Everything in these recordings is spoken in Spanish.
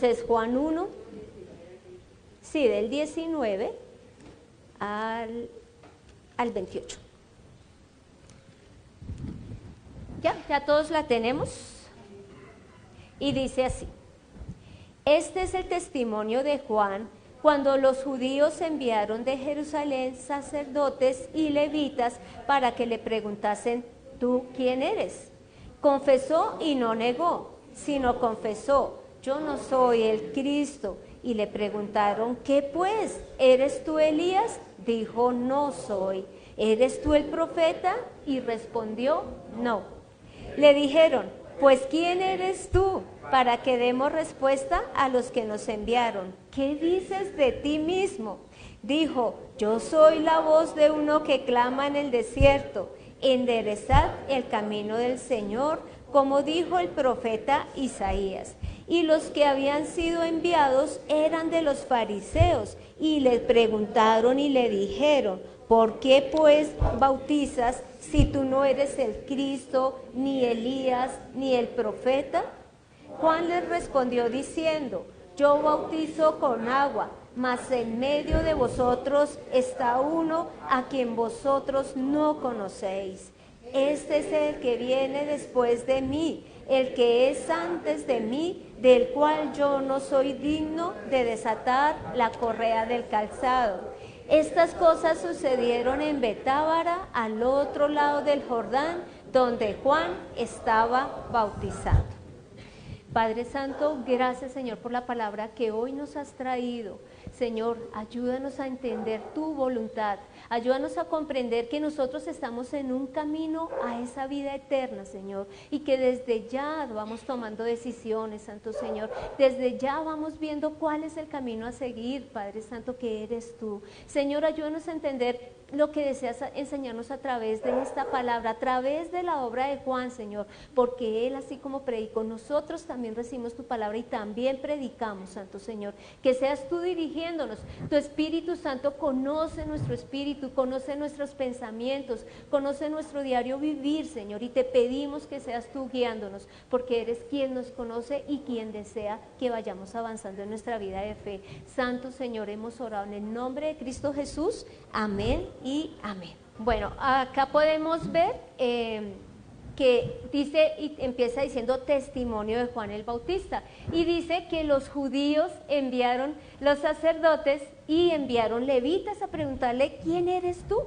Entonces Juan 1, sí, del 19 al 28. ¿Ya todos la tenemos? Y dice así: este es el testimonio de Juan cuando los judíos enviaron de Jerusalén sacerdotes y levitas para que le preguntasen: ¿tú quién eres? Confesó y no negó, sino confesó: yo no soy el Cristo. Y le preguntaron: ¿qué pues? ¿Eres tú Elías? Dijo: no soy. ¿Eres tú el profeta? Y respondió: no. Le dijeron: pues ¿quién eres tú? Para que demos respuesta a los que nos enviaron. ¿Qué dices de ti mismo? Dijo: yo soy la voz de uno que clama en el desierto: enderezad el camino del Señor, como dijo el profeta Isaías. Y los que habían sido enviados eran de los fariseos, y le preguntaron y le dijeron: ¿por qué pues bautizas si tú no eres el Cristo, ni Elías, ni el profeta? Juan les respondió diciendo: yo bautizo con agua, mas en medio de vosotros está uno a quien vosotros no conocéis. Este es el que viene después de mí, el que es antes de mí, del cual yo no soy digno de desatar la correa del calzado. Estas cosas sucedieron en Betábara, al otro lado del Jordán, donde Juan estaba bautizando. Padre Santo, gracias, Señor, por la palabra que hoy nos has traído. Señor, ayúdanos a entender tu voluntad, ayúdanos a comprender que nosotros estamos en un camino a esa vida eterna, Señor, y que desde ya vamos tomando decisiones, Santo Señor, desde ya vamos viendo cuál es el camino a seguir, Padre Santo, que eres tú. Señor, ayúdanos a entender lo que deseas enseñarnos a través de esta palabra, a través de la obra de Juan, Señor, porque Él, así como predicó, nosotros también recibimos tu palabra y también predicamos, Santo Señor, que seas tú dirigiéndonos. Tu Espíritu Santo conoce nuestro espíritu, conoce nuestros pensamientos, conoce nuestro diario vivir, Señor, y te pedimos que seas tú guiándonos, porque eres quien nos conoce y quien desea que vayamos avanzando en nuestra vida de fe. Santo Señor, hemos orado en el nombre de Cristo Jesús. Amén y amén. Bueno, acá podemos ver que dice y empieza diciendo testimonio de Juan el Bautista, y dice que los judíos enviaron los sacerdotes y enviaron levitas a preguntarle: ¿quién eres tú?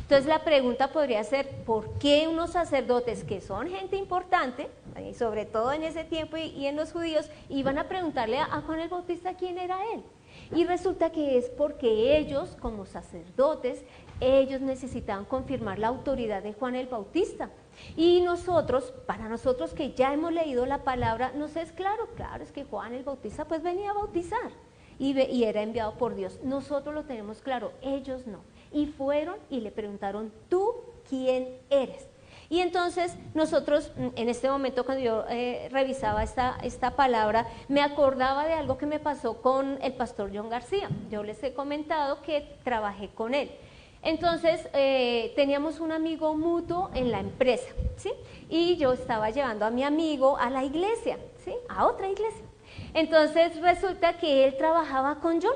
Entonces la pregunta podría ser: ¿por qué unos sacerdotes que son gente importante, y sobre todo en ese tiempo y en los judíos, iban a preguntarle a Juan el Bautista quién era él? Y resulta que es porque ellos, como sacerdotes, ellos necesitaban confirmar la autoridad de Juan el Bautista. Y nosotros, para nosotros que ya hemos leído la palabra, nos es claro, es que Juan el Bautista pues venía a bautizar y era enviado por Dios. Nosotros lo tenemos claro, ellos no. Y fueron y le preguntaron: ¿tú quién eres? Y entonces nosotros, en este momento cuando yo revisaba esta palabra, me acordaba de algo que me pasó con el pastor John García. Yo les he comentado que trabajé con él. Entonces teníamos un amigo mutuo en la empresa, ¿sí? Y yo estaba llevando a mi amigo a la iglesia, ¿sí? A otra iglesia. Entonces resulta que él trabajaba con John.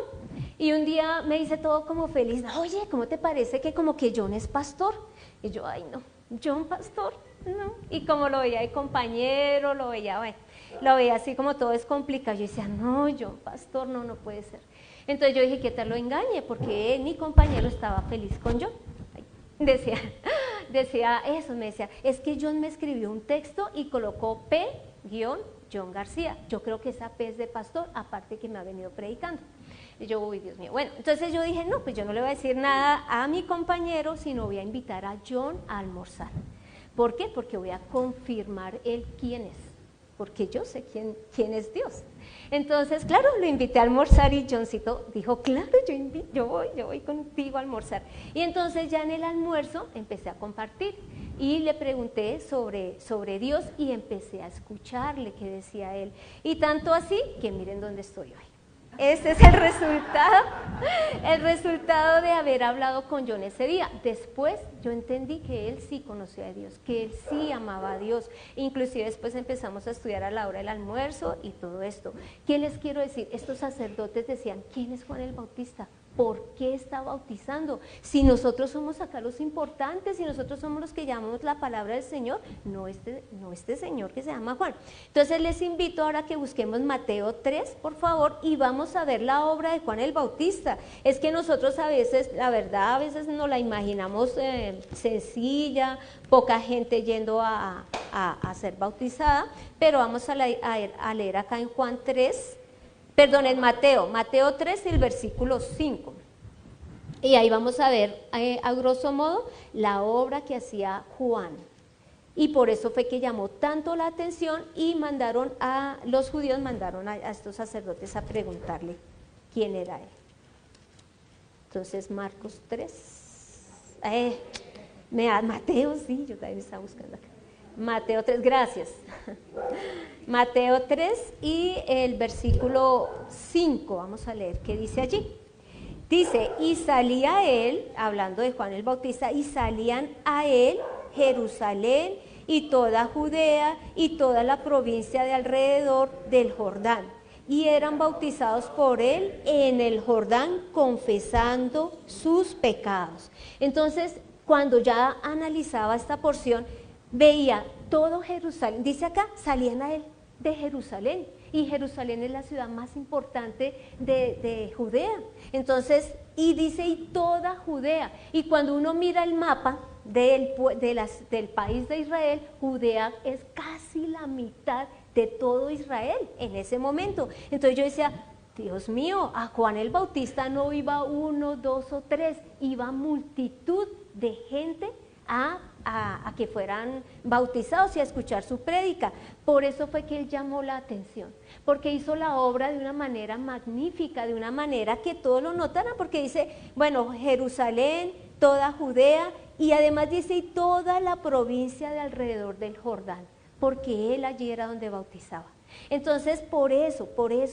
Y un día me dice todo como feliz: oye, ¿cómo te parece que como que John es pastor? Y yo: ay no, John pastor, no. Y como lo veía de compañero, lo veía así como todo es complicado. Yo decía: no, John pastor, no puede ser. Entonces yo dije: ¿qué tal lo engañe? Porque mi compañero estaba feliz con John. Decía eso, me decía: es que John me escribió un texto y colocó P-John García. Yo creo que esa P es de pastor, aparte que me ha venido predicando. Y yo: uy, Dios mío. Bueno, entonces yo dije: no, pues yo no le voy a decir nada a mi compañero, sino voy a invitar a John a almorzar. ¿Por qué? Porque voy a confirmar él quién es, porque yo sé quién es Dios. Entonces, claro, lo invité a almorzar y Johncito dijo: claro, yo voy contigo a almorzar. Y entonces ya en el almuerzo empecé a compartir y le pregunté sobre Dios y empecé a escucharle qué decía él. Y tanto así que miren dónde estoy hoy. Ese es el resultado de haber hablado con John ese día. Después yo entendí que él sí conocía a Dios, que él sí amaba a Dios. Inclusive después empezamos a estudiar a la hora del almuerzo y todo esto. ¿Qué les quiero decir? Estos sacerdotes decían, ¿quién es Juan el Bautista? ¿Por qué está bautizando? Si nosotros somos acá los importantes, si nosotros somos los que llamamos la palabra del Señor, no este señor que se llama Juan. Entonces les invito ahora que busquemos Mateo 3, por favor, y vamos a ver la obra de Juan el Bautista. Es que nosotros a veces, la verdad, a veces nos la imaginamos sencilla, poca gente yendo a ser bautizada, pero vamos a leer acá en Juan 3, perdón, en Mateo 3, el versículo 5. Y ahí vamos a ver, a grosso modo, la obra que hacía Juan. Y por eso fue que llamó tanto la atención y los judíos mandaron a estos sacerdotes a preguntarle quién era él. Entonces, Marcos 3. Mateo, sí, yo también estaba buscando acá. Mateo 3, gracias. Mateo 3 y el versículo 5, vamos a leer, ¿qué dice allí? Dice, y salía él, hablando de Juan el Bautista, y salían a él Jerusalén y toda Judea y toda la provincia de alrededor del Jordán, y eran bautizados por él en el Jordán, confesando sus pecados. Entonces, cuando ya analizaba esta porción, veía todo Jerusalén, dice acá, salían a él de Jerusalén, y Jerusalén es la ciudad más importante de Judea. Entonces, y dice, y toda Judea, y cuando uno mira el mapa del país de Israel, Judea es casi la mitad de todo Israel en ese momento. Entonces yo decía, Dios mío, a Juan el Bautista no iba 1, 2 o 3, iba multitud de gente a que fueran bautizados y a escuchar su prédica. Por eso fue que él llamó la atención, porque hizo la obra de una manera magnífica, de una manera que todos lo notaran, porque dice, bueno, Jerusalén, toda Judea, y además dice, y toda la provincia de alrededor del Jordán, porque él allí era donde bautizaba. Entonces, por eso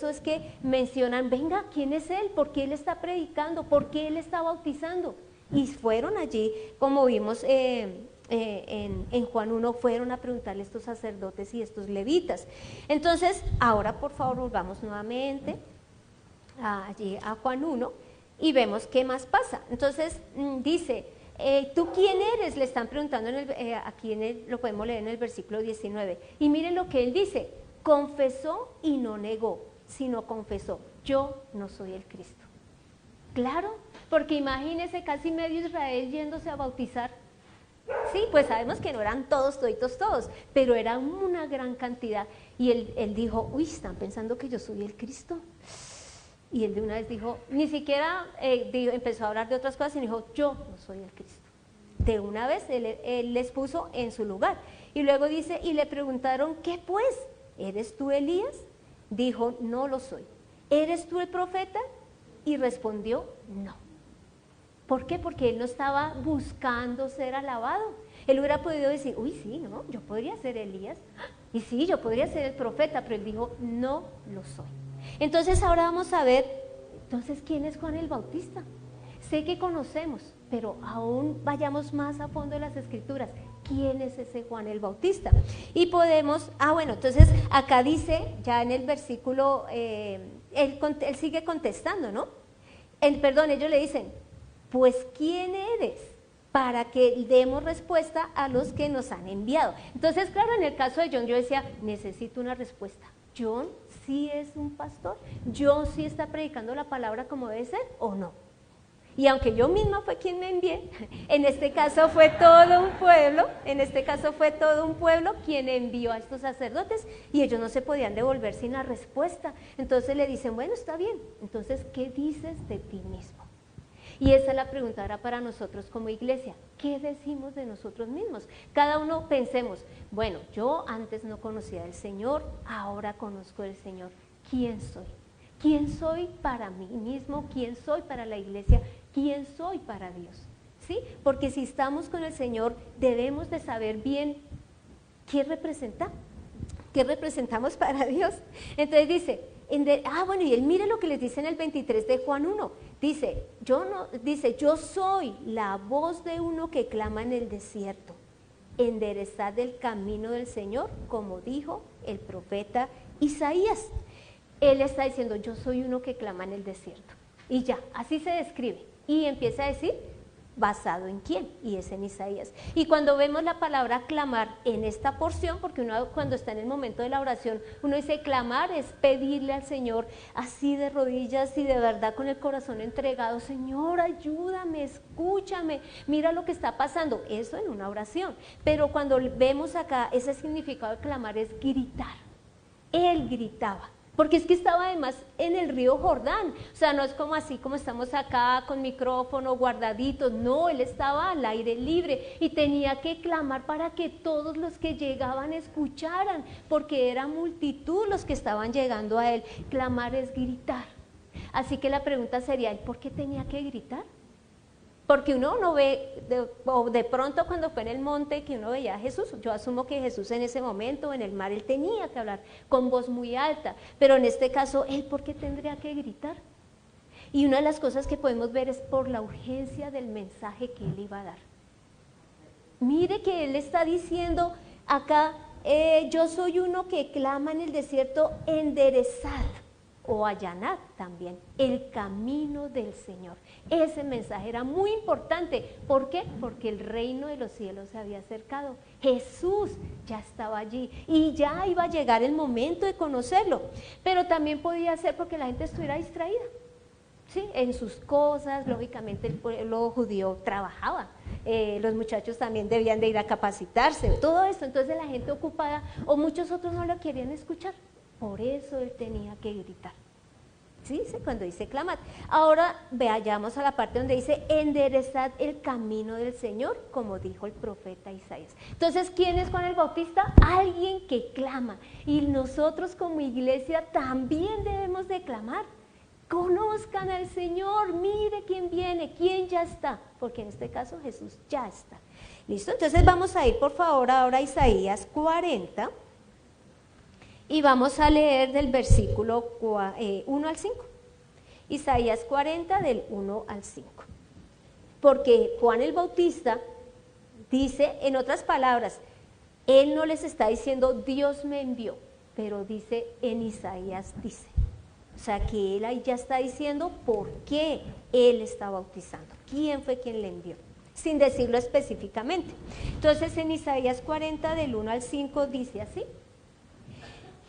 es que mencionan, venga, ¿quién es él? ¿Por qué él está predicando? ¿Por qué él está bautizando? Y fueron allí, como vimos en Juan 1, fueron a preguntarle a estos sacerdotes y estos levitas. Entonces, ahora por favor volvamos nuevamente allí a Juan 1 y vemos qué más pasa. Entonces, dice, ¿tú quién eres? Le están preguntando, lo podemos leer en el versículo 19. Y miren lo que él dice, confesó y no negó, sino confesó, yo no soy el Cristo. Claro, porque imagínense casi medio Israel yéndose a bautizar. Sí, pues sabemos que no eran todos, pero era una gran cantidad. Y él dijo, uy, están pensando que yo soy el Cristo. Y él de una vez dijo, ni siquiera empezó a hablar de otras cosas y dijo, yo no soy el Cristo. De una vez él les puso en su lugar. Y luego dice, y le preguntaron, ¿qué pues? ¿Eres tú Elías? Dijo, no lo soy. ¿Eres tú el profeta? Y respondió, no. ¿Por qué? Porque él no estaba buscando ser alabado. Él hubiera podido decir, uy, sí, no, yo podría ser Elías. Y sí, yo podría ser el profeta, pero él dijo, no lo soy. Entonces ahora vamos a ver, entonces, ¿quién es Juan el Bautista? Sé que conocemos, pero aún vayamos más a fondo en las Escrituras. ¿Quién es ese Juan el Bautista? Y podemos, entonces acá dice, ya en el versículo, él sigue contestando, ¿no? Ellos le dicen, pues ¿quién eres? Para que demos respuesta a los que nos han enviado. Entonces, claro, en el caso de John, yo decía, necesito una respuesta. ¿John sí es un pastor? ¿John sí está predicando la palabra como debe ser o no? Y aunque yo misma fue quien me envié, en este caso fue todo un pueblo quien envió a estos sacerdotes y ellos no se podían devolver sin la respuesta. Entonces le dicen, bueno, está bien, entonces, ¿qué dices de ti mismo? Y esa es la pregunta ahora para nosotros como iglesia. ¿Qué decimos de nosotros mismos? Cada uno pensemos, bueno, yo antes no conocía al Señor, ahora conozco al Señor. ¿Quién soy? ¿Quién soy para mí mismo? ¿Quién soy para la iglesia? ¿Quién soy para Dios? ¿Sí? Porque si estamos con el Señor, debemos de saber bien qué representamos para Dios. Entonces dice, Bueno, y él mire lo que les dice en el 23 de Juan 1. Dice, yo soy la voz de uno que clama en el desierto. Enderezad el camino del Señor, como dijo el profeta Isaías. Él está diciendo, yo soy uno que clama en el desierto. Y ya, así se describe. Y empieza a decir, ¿basado en quién? Y es en Isaías. Y cuando vemos la palabra clamar en esta porción, porque uno cuando está en el momento de la oración, uno dice clamar es pedirle al Señor así de rodillas y de verdad con el corazón entregado, Señor, ayúdame, escúchame, mira lo que está pasando. Eso en una oración. Pero cuando vemos acá, ese significado de clamar es gritar. Él gritaba. Porque es que estaba además en el río Jordán, o sea, no es como así como estamos acá con micrófono guardaditos, no, él estaba al aire libre y tenía que clamar para que todos los que llegaban escucharan, porque era multitud los que estaban llegando a él. Clamar es gritar. Así que la pregunta sería, ¿por qué tenía que gritar? Porque uno no ve, de pronto cuando fue en el monte que uno veía a Jesús, yo asumo que Jesús en ese momento en el mar, él tenía que hablar con voz muy alta, pero en este caso, ¿él por qué tendría que gritar? Y una de las cosas que podemos ver es por la urgencia del mensaje que él iba a dar. Mire que él está diciendo acá, yo soy uno que clama en el desierto, enderezad o allanad también el camino del Señor. Ese mensaje era muy importante. ¿Por qué? Porque el reino de los cielos se había acercado. Jesús ya estaba allí y ya iba a llegar el momento de conocerlo. Pero también podía ser porque la gente estuviera distraída, ¿sí? En sus cosas. Lógicamente el pueblo judío trabajaba. Los muchachos también debían de ir a capacitarse, todo esto. Entonces la gente ocupada o muchos otros no lo querían escuchar. Por eso él tenía que gritar. ¿Sí? Cuando dice clamad. Ahora vayamos a la parte donde dice enderezad el camino del Señor, como dijo el profeta Isaías. Entonces, ¿quién es Juan el Bautista? Alguien que clama. Y nosotros como iglesia también debemos de clamar. Conozcan al Señor, mire quién viene, quién ya está. Porque en este caso Jesús ya está. ¿Listo? Entonces vamos a ir por favor ahora a Isaías 40. Y vamos a leer del versículo 1 al 5. Isaías 40 del 1 al 5. Porque Juan el Bautista dice, en otras palabras, él no les está diciendo Dios me envió, pero dice en Isaías dice. O sea que él ahí ya está diciendo por qué él está bautizando, quién fue quien le envió, sin decirlo específicamente. Entonces en Isaías 40 del 1 al 5 dice así.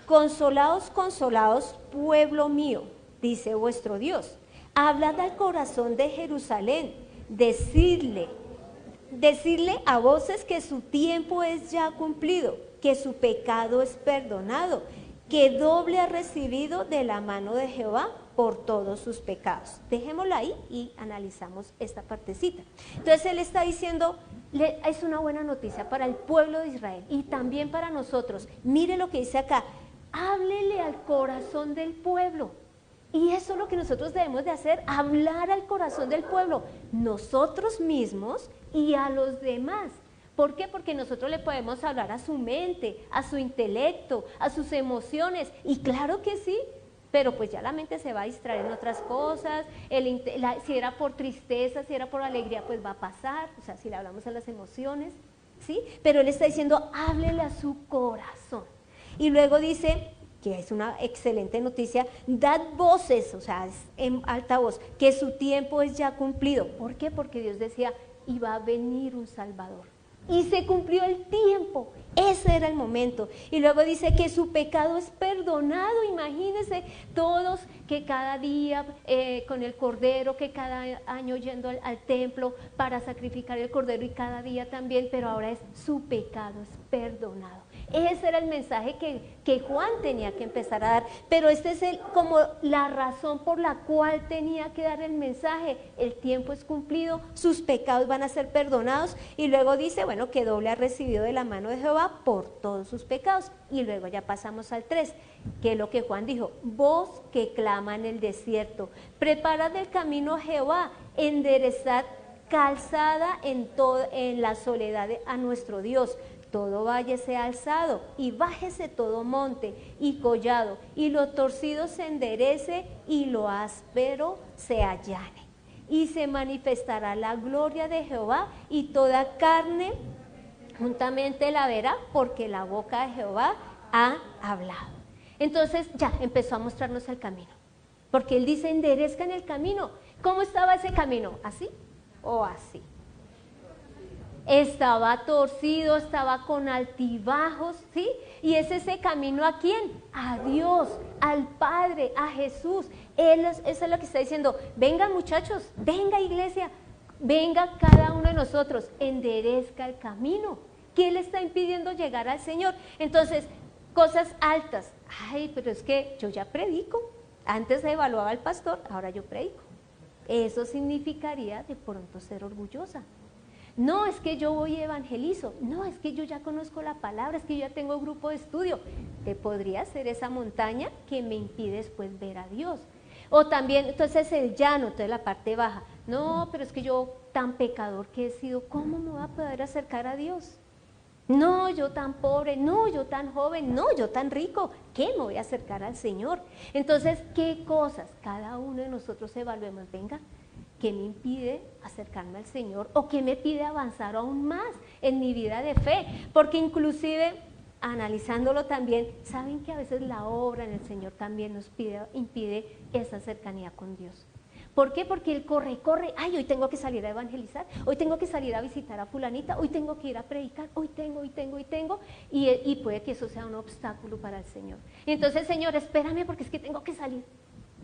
Consolaos, consolaos, pueblo mío, dice vuestro Dios. Hablad al corazón de Jerusalén, decirle a voces que su tiempo es ya cumplido, que su pecado es perdonado, que doble ha recibido de la mano de Jehová por todos sus pecados. Dejémoslo ahí y analizamos esta partecita. Entonces él está diciendo, es una buena noticia para el pueblo de Israel y también para nosotros. Mire lo que dice acá. Háblele al corazón del pueblo. Y eso es lo que nosotros debemos de hacer, hablar al corazón del pueblo, nosotros mismos y a los demás. ¿Por qué? Porque nosotros le podemos hablar a su mente, a su intelecto, a sus emociones, y claro que sí, pero pues ya la mente se va a distraer en otras cosas, si era por tristeza, si era por alegría, pues va a pasar, o sea, si le hablamos a las emociones, ¿sí? Pero él está diciendo, háblele a su corazón. Y luego dice, que es una excelente noticia, dad voces, o sea, en alta voz, que su tiempo es ya cumplido. ¿Por qué? Porque Dios decía, iba a venir un Salvador. Y se cumplió el tiempo, ese era el momento. Y luego dice que su pecado es perdonado. Imagínense todos que cada día con el cordero, que cada año yendo al templo para sacrificar el cordero y cada día también, pero ahora es su pecado es perdonado. Ese era el mensaje que Juan tenía que empezar a dar, pero este es como la razón por la cual tenía que dar el mensaje. El tiempo es cumplido, sus pecados van a ser perdonados, y luego dice, bueno, que doble ha recibido de la mano de Jehová por todos sus pecados. Y luego ya pasamos al 3, que es lo que Juan dijo, voz que clama en el desierto, preparad el camino a Jehová, enderezad calzada en la soledad a nuestro Dios. todo valle sea alzado, y bájese todo monte y collado, y lo torcido se enderece, y lo áspero se allane. Y se manifestará la gloria de Jehová, y toda carne juntamente la verá, porque la boca de Jehová ha hablado. Entonces ya empezó a mostrarnos el camino, porque él dice, enderezcan el camino. ¿Cómo estaba ese camino? ¿Así o así? Estaba torcido, estaba con altibajos, ¿sí? Y es ese camino, ¿a quién? A Dios, al Padre, a Jesús. Eso es lo que está diciendo. Venga, muchachos, venga, iglesia, venga cada uno de nosotros, enderezca el camino. ¿Qué le está impidiendo llegar al Señor? Entonces, cosas altas. Ay, pero es que yo ya predico. Antes evaluaba al pastor, ahora yo predico. Eso significaría de pronto ser orgullosa. No, es que yo voy y evangelizo. No, es que yo ya conozco la palabra, es que yo ya tengo grupo de estudio. Te podría ser esa montaña que me impide después ver a Dios. O también, entonces el llano, entonces la parte baja. No, pero es que yo tan pecador que he sido, ¿cómo me voy a poder acercar a Dios? No, yo tan pobre, no, yo tan joven, no, yo tan rico, ¿qué me voy a acercar al Señor? Entonces, ¿qué cosas? Cada uno de nosotros evaluemos, venga, ¿qué me impide acercarme al Señor? ¿O qué me pide avanzar aún más en mi vida de fe? Porque inclusive, analizándolo también, saben que a veces la obra en el Señor también nos impide esa cercanía con Dios. ¿Por qué? Porque Él corre, ay, hoy tengo que salir a evangelizar, hoy tengo que salir a visitar a fulanita, hoy tengo que ir a predicar, hoy tengo, y puede que eso sea un obstáculo para el Señor. Y entonces, Señor, espérame porque es que tengo que salir.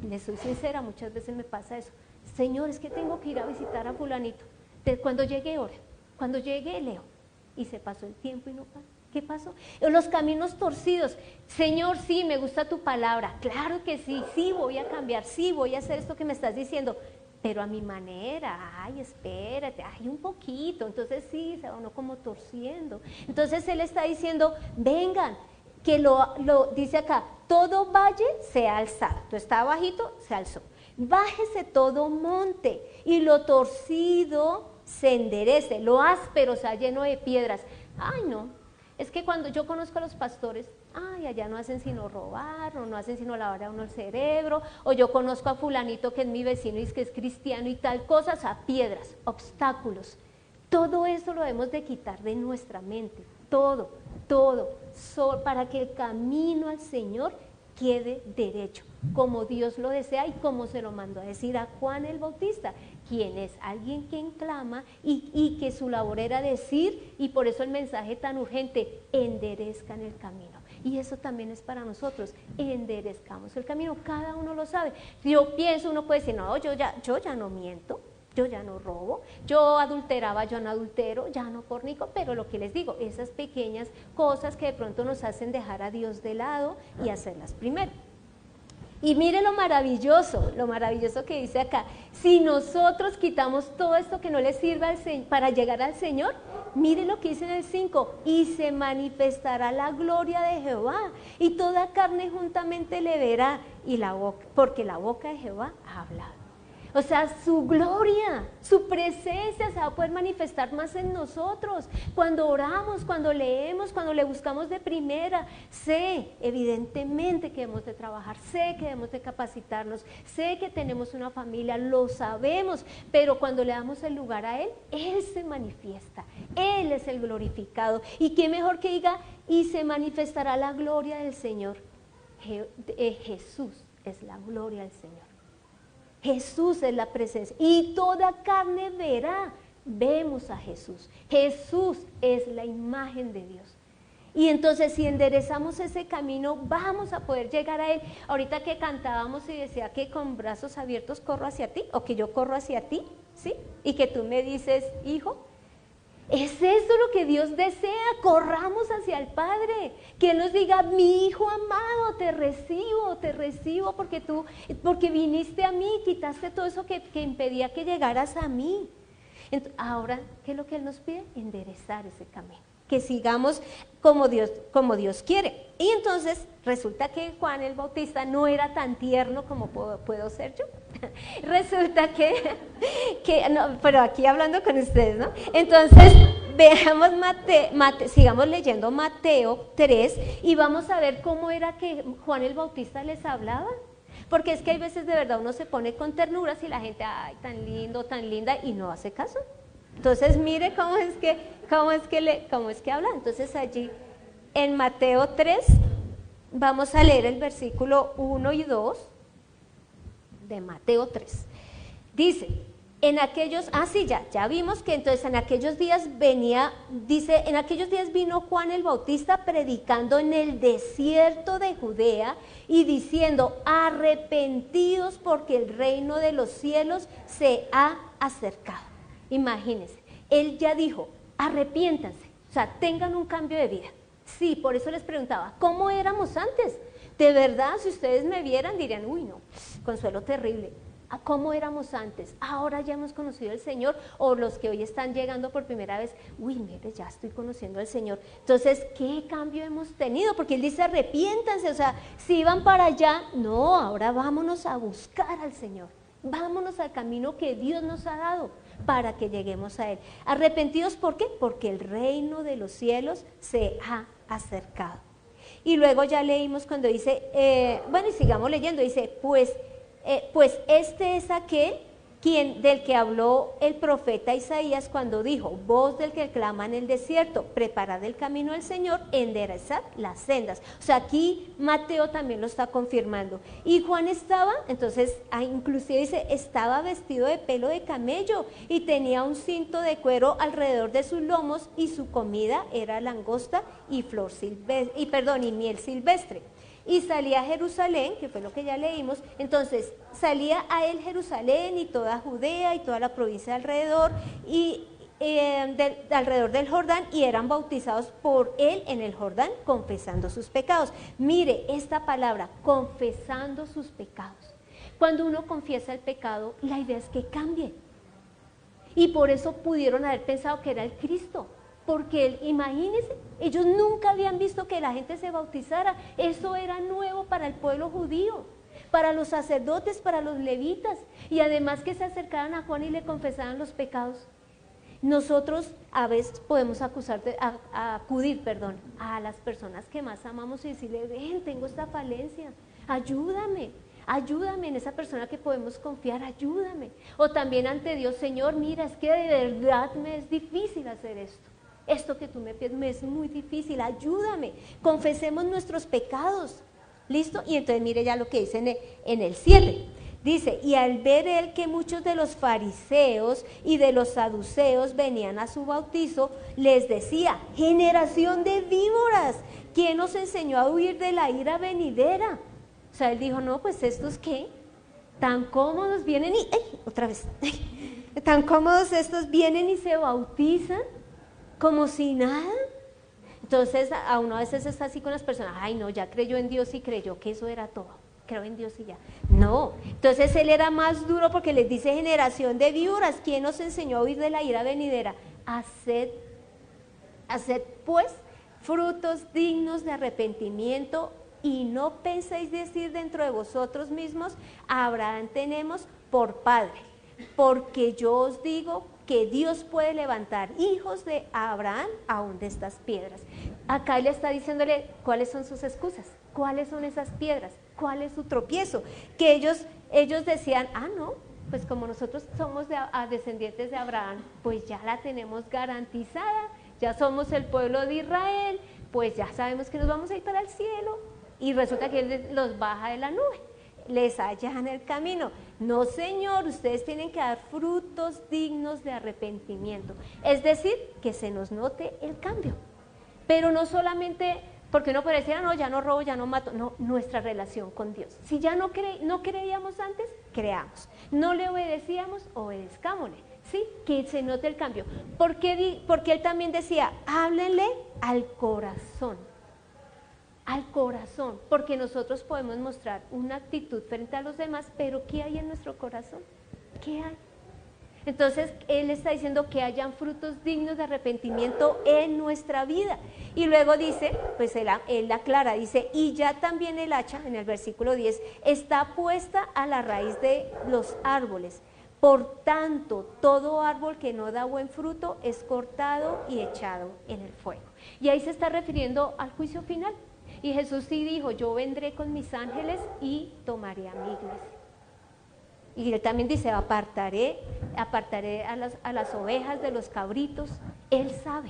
Les soy sincera, muchas veces me pasa eso. Señor, es que tengo que ir a visitar a fulanito. Cuando llegue, ora. Cuando llegue, leo. Y se pasó el tiempo y no pasa. ¿Qué pasó? Los caminos torcidos. Señor, sí, me gusta tu palabra. Claro que sí, sí voy a cambiar, sí voy a hacer esto que me estás diciendo, pero a mi manera. Ay, espérate, ay, un poquito. Entonces sí, se va uno como torciendo. Entonces Él está diciendo, vengan, que lo dice acá, todo valle sea alzado. Entonces estaba bajito, se alzó. Bájese todo monte y lo torcido se enderece, lo áspero sea lleno de piedras. Ay, no. Es que cuando yo conozco a los pastores, ay, allá no hacen sino robar, o no hacen sino lavar a uno el cerebro, o yo conozco a fulanito que es mi vecino y es que es cristiano y tal cosa, o sea, piedras, obstáculos. Todo eso lo debemos de quitar de nuestra mente, todo, para que el camino al Señor quede derecho, como Dios lo desea y como se lo mandó a decir a Juan el Bautista, quien es alguien que clama y que su labor era decir, y por eso el mensaje tan urgente, enderezcan el camino. Y eso también es para nosotros, enderezcamos el camino, cada uno lo sabe. Yo pienso, uno puede decir, no, yo ya no miento, yo ya no robo, yo adulteraba, yo no adultero, ya no fornico, pero lo que les digo, esas pequeñas cosas que de pronto nos hacen dejar a Dios de lado y hacerlas primero. Y mire lo maravilloso que dice acá, si nosotros quitamos todo esto que no le sirve para llegar al Señor, mire lo que dice en el 5, y se manifestará la gloria de Jehová, y toda carne juntamente le verá, y porque la boca de Jehová ha hablado. O sea, su gloria, su presencia se va a poder manifestar más en nosotros. Cuando oramos, cuando leemos, cuando le buscamos de primera, sé evidentemente que debemos de trabajar, sé que debemos de capacitarnos, sé que tenemos una familia, lo sabemos, pero cuando le damos el lugar a Él, Él se manifiesta, Él es el glorificado. Y qué mejor que diga, y se manifestará la gloria del Señor. Jesús es la gloria del Señor. Jesús es la presencia y toda carne verá, vemos a Jesús. Jesús es la imagen de Dios. Y entonces si enderezamos ese camino, vamos a poder llegar a Él. Ahorita que cantábamos y decía que con brazos abiertos corro hacia ti, o que yo corro hacia ti, ¿sí? Y que tú me dices, hijo, es eso lo que Dios desea, corramos hacia el Padre, que Él nos diga, mi hijo amado, te recibo porque viniste a mí, quitaste todo eso que impedía que llegaras a mí. Ahora, ¿qué es lo que Él nos pide? Enderezar ese camino, que sigamos como Dios quiere. Y entonces resulta que Juan el Bautista no era tan tierno como puedo ser yo. Resulta que no, pero aquí hablando con ustedes, ¿no? Entonces veamos sigamos leyendo Mateo 3 y vamos a ver cómo era que Juan el Bautista les hablaba. Porque es que hay veces de verdad uno se pone con ternuras y la gente, ay, tan lindo, tan linda, y no hace caso. Entonces mire cómo es que habla. Entonces allí en Mateo 3 vamos a leer el versículo 1 y 2 de Mateo 3. Dice, en aquellos, ya vimos que entonces en aquellos días en aquellos días vino Juan el Bautista predicando en el desierto de Judea y diciendo, arrepentidos porque el reino de los cielos se ha acercado. Imagínense, él ya dijo, arrepiéntanse, o sea, tengan un cambio de vida. Sí, por eso les preguntaba, ¿cómo éramos antes? De verdad, si ustedes me vieran dirían, uy no, Consuelo terrible. ¿A cómo éramos antes? Ahora ya hemos conocido al Señor, o los que hoy están llegando por primera vez, uy, mire, ya estoy conociendo al Señor. Entonces, ¿qué cambio hemos tenido? Porque Él dice, arrepiéntanse, o sea, si iban para allá, no, ahora vámonos a buscar al Señor, vámonos al camino que Dios nos ha dado para que lleguemos a Él. ¿Arrepentidos por qué? Porque el reino de los cielos se ha acercado. Y luego ya leímos cuando dice, y sigamos leyendo, dice, pues este es aquel del que habló el profeta Isaías cuando dijo, voz del que clama en el desierto, preparad el camino del Señor, enderezad las sendas. O sea, aquí Mateo también lo está confirmando. Y Juan estaba, entonces, inclusive dice, estaba vestido de pelo de camello y tenía un cinto de cuero alrededor de sus lomos y su comida era langosta y miel silvestre. Y salía a Jerusalén, que fue lo que ya leímos, entonces salía a él Jerusalén y toda Judea y toda la provincia de alrededor, alrededor del Jordán, y eran bautizados por él en el Jordán, confesando sus pecados. Mire esta palabra, confesando sus pecados. Cuando uno confiesa el pecado, la idea es que cambie. Y por eso pudieron haber pensado que era el Cristo. Porque imagínense, ellos nunca habían visto que la gente se bautizara. Eso era nuevo para el pueblo judío, para los sacerdotes, para los levitas, y además que se acercaran a Juan y le confesaran los pecados. Nosotros a veces podemos acudir a las personas que más amamos y decirle, ven, tengo esta falencia, ayúdame en esa persona que podemos confiar, ayúdame. O también ante Dios, Señor, mira, es que de verdad me es difícil hacer esto. Esto que tú me pides me es muy difícil, ayúdame. Confesemos nuestros pecados. ¿Listo? Y entonces mire ya lo que dice en el 7. Dice, y al ver él que muchos de los fariseos y de los saduceos venían a su bautizo, les decía, generación de víboras, ¿quién os enseñó a huir de la ira venidera? O sea, él dijo, no, pues estos ¿qué? Tan cómodos vienen y, tan cómodos estos vienen y se bautizan como si nada. Entonces a uno a veces está así con las personas, ay no, ya creyó en Dios y creyó que eso era todo, creo en Dios y ya. No, entonces él era más duro porque les dice, generación de víboras, ¿quién nos enseñó a huir de la ira venidera? Haced pues frutos dignos de arrepentimiento y no penséis decir dentro de vosotros mismos, Abraham tenemos por padre, porque yo os digo que Dios puede levantar hijos de Abraham aún de estas piedras. Acá él está diciéndole cuáles son sus excusas, cuáles son esas piedras, cuál es su tropiezo, que ellos decían, no, pues como nosotros somos descendientes de Abraham, pues ya la tenemos garantizada, ya somos el pueblo de Israel, pues ya sabemos que nos vamos a ir para el cielo, y resulta que él los baja de la nube, les allana el camino. No, Señor, ustedes tienen que dar frutos dignos de arrepentimiento, es decir, que se nos note el cambio, pero no solamente porque uno puede decir, no, ya no robo, ya no mato, no, nuestra relación con Dios. Si ya no creíamos antes, creamos, no le obedecíamos, obedezcámosle, ¿sí? Que se note el cambio, porque él también decía, háblenle al corazón, porque nosotros podemos mostrar una actitud frente a los demás, pero ¿qué hay en nuestro corazón? ¿Qué hay? Entonces él está diciendo que hayan frutos dignos de arrepentimiento en nuestra vida. Y luego dice, pues él aclara, dice, y ya también el hacha, en el versículo 10, está puesta a la raíz de los árboles, Por tanto, todo árbol que no da buen fruto es cortado y echado en el fuego. Y ahí se está refiriendo al juicio final. Y Jesús sí dijo, yo vendré con mis ángeles y tomaré a mi iglesia. Y él también dice, apartaré a las ovejas de los cabritos. Él sabe.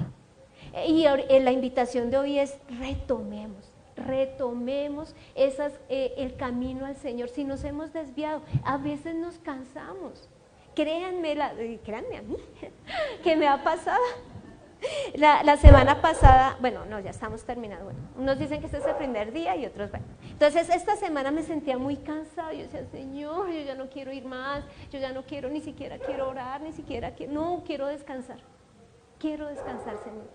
Y la invitación de hoy es retomemos el camino al Señor. Si nos hemos desviado, a veces nos cansamos. Créanme a mí, que me ha pasado. La semana pasada, bueno, no, ya estamos terminando. Bueno, unos dicen que este es el primer día y otros, bueno. Entonces, esta semana me sentía muy cansada. Yo decía, Señor, yo ya no quiero ir más, yo ya no quiero, ni siquiera quiero orar, no, quiero descansar. Quiero descansar, Señor.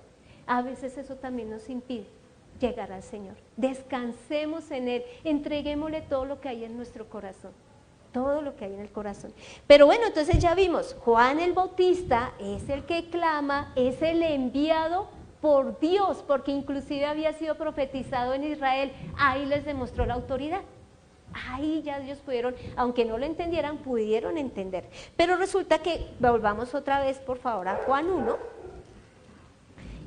A veces eso también nos impide llegar al Señor. Descansemos en Él, entreguémosle todo lo que hay en nuestro corazón. Todo lo que hay en el corazón. Pero bueno, entonces ya vimos, Juan el Bautista es el que clama, es el enviado por Dios, porque inclusive había sido profetizado en Israel, ahí les demostró la autoridad. Ahí ya ellos pudieron, aunque no lo entendieran, pudieron entender. Pero resulta que, volvamos otra vez por favor a Juan 1,